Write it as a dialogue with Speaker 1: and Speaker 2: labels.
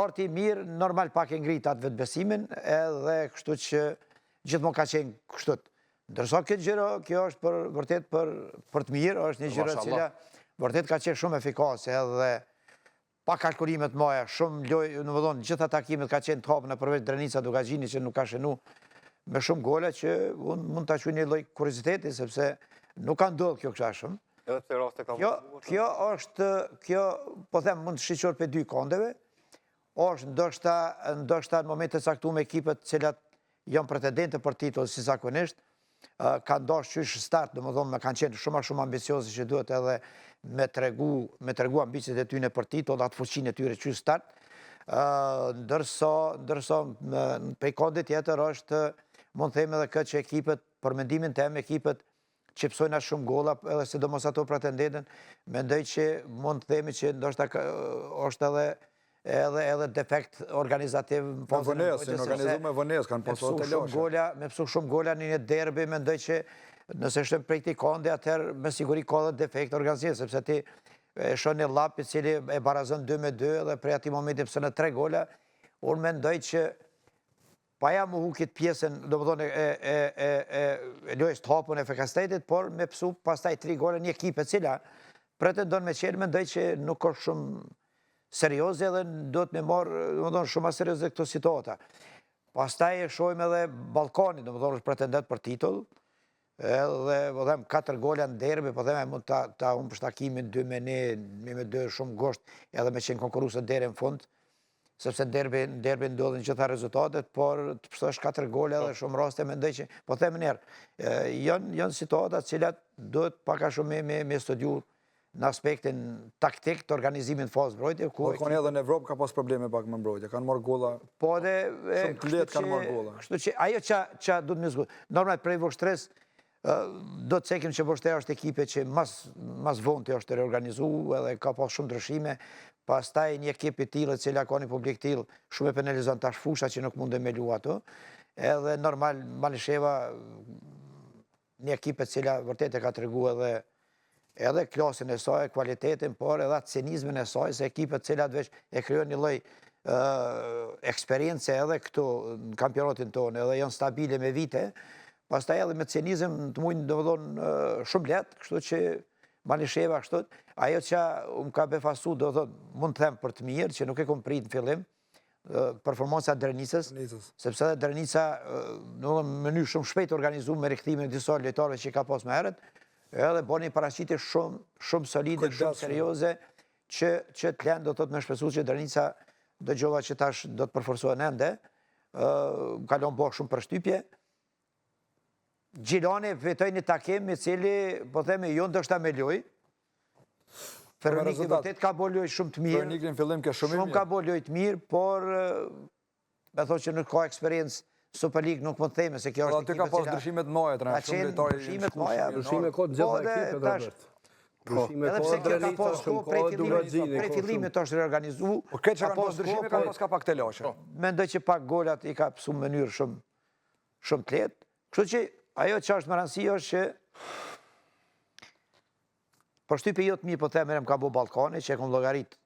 Speaker 1: starti mirë, normal pak e ngrit atë vetbesimin, edhe kështu që gjithmonë ka qenë kështu. Ndërsa këtë gjëra, kjo është vërtet për të mirë, është një gjëra cila vërtet ka qenë shumë efikase edhe pa kalkulimet maja, shumë lojë, në më thonë, gjitha takimet ka qenë të hapë në përveç Drenica Dugagjini që nuk ka shënu me shumë gola që unë mund të aquj një loj kurioziteti, sepse nuk ka ndodhë kjo kësha shumë. Kjo është, po them, mund të shqyqor për dy kondeve, është ndoshta në momentet saktuar me ekipet cilat janë pretendente për titull si zakonisht, kanë dashur qysh start, domethënë kanë qenë shumë ambiciozë që duhet edhe me tregu ambicjet e tyre për titull, atë fuqinë e tyre qysh start. Ndërsa pe konde tjetër është, mund të them edhe këtë që ekipet, për mendimin tim, ekipet që psojnë ashtë shumë golla, edhe sidomos ato pretendenten, mendoj që mund të themi që ndoshta është edhe defekt organizativ.
Speaker 2: Me vënes, në organizu me vënes, kanë pasur të loshe.
Speaker 1: Me pësu shumë golla një derbi, mendoj që nëse shtem prej këtij konde, atëherë me siguri ka edhe defekt organizativ, sepse ti e shon një llap i cili e barazon 2-2 dhe prej atij momenti pse në 3 gola, unë mendoj që pa ja mu hukit pjesën, domethënë e lojës të hapun e efikasitetit, por me pësu pastaj 3 gola një ekip e cila pretendon me qenë, mendoj që nuk është shumë serioze dhe do të me marë shumë a serioze këto situata. Pastaj e shojmë edhe Ballkani, domethënë është pretendet për titull, edhe po them 4 gola në derbi, po them mund ta humbë për shtakimin 2-1 shumë gosht, edhe me qenë konkurruese deri në fund, sepse në derbi ndodhin gjitha rezultatet, por të pështosh 4 gola dhe shumë raste mendoj që, po them njerë, janë situata cilat duhet paka shumë me studiu në aspektin taktik të organizimin fazë mbrojtje.
Speaker 2: Ballkani edhe në Evropë ka pas probleme pak me mbrojtje, kanë marrë golla, shumë të letë kanë marrë golla.
Speaker 1: Kështu që ajo që du të më zgjut, normal prej Voshtres, do të cekim që Voshtre është ekipe që mas vonë të është reorganizu edhe ka pas shumë ndryshime, pastaj një ekip i tillë, cila ka një publik tillë, shumë e penalizon tash fusha që nuk mund të me lu ato, edhe normal Malisheva, një ekip e cila vërtet e ka tregu edhe klasin e saj, kualitetin, por edhe atë cinizmin e saj, se ekipet cilat veç e kryon një lloj eksperiencë edhe këtu në kampionatin tonë, edhe janë stabile me vite, pastaj edhe me cinizm të mujnë domethënë shumë lehtë, kështu që Malisheva kështu, ajo që ka befasu, mund të them për të mirë, që nuk e kom prit në fillim, performanca Drenicës, sepse edhe Drenica në mënyrë shumë shpejt organizu me rikthimin e disa lojtarëve që ka pas më herët, edhe bërë një paraqitje shumë solide, shumë serioze, që të lenë do të me shpesu që Drenica dëgjova që tash do të përforsohen ende, kalon bërë shumë përshtypje. Gjilani vetoj një takim i cili, po themi, jo ndoshta me loj, Ferronik vërtet ka bo loj shumë të mirë,
Speaker 2: Ferronik në fillim ka shumë mirë,
Speaker 1: ka bo loj të mirë, por me thonë që nuk ka eksperiencë Super League, nuk më të theme se kjo është
Speaker 2: ekipet cila... Aty ka pas ndryshimet maja, të shumë lojtari...
Speaker 1: Ndryshimet maja...
Speaker 3: Ndryshime ka të gjitha ekipet, Robert.
Speaker 1: Edhe pse kjo ka pas ko prej fillimit është reorganizu...
Speaker 2: Po këtë që ka pas ndryshime, ka pas ka pak të lashe.
Speaker 1: Mendoj që pak golat i ka pësu në mënyrë shumë të letë. Kështu që ajo që është më rëndësi është që për shtypje jo të mirë po themerem ka bo Ballkani, që e kom llogarit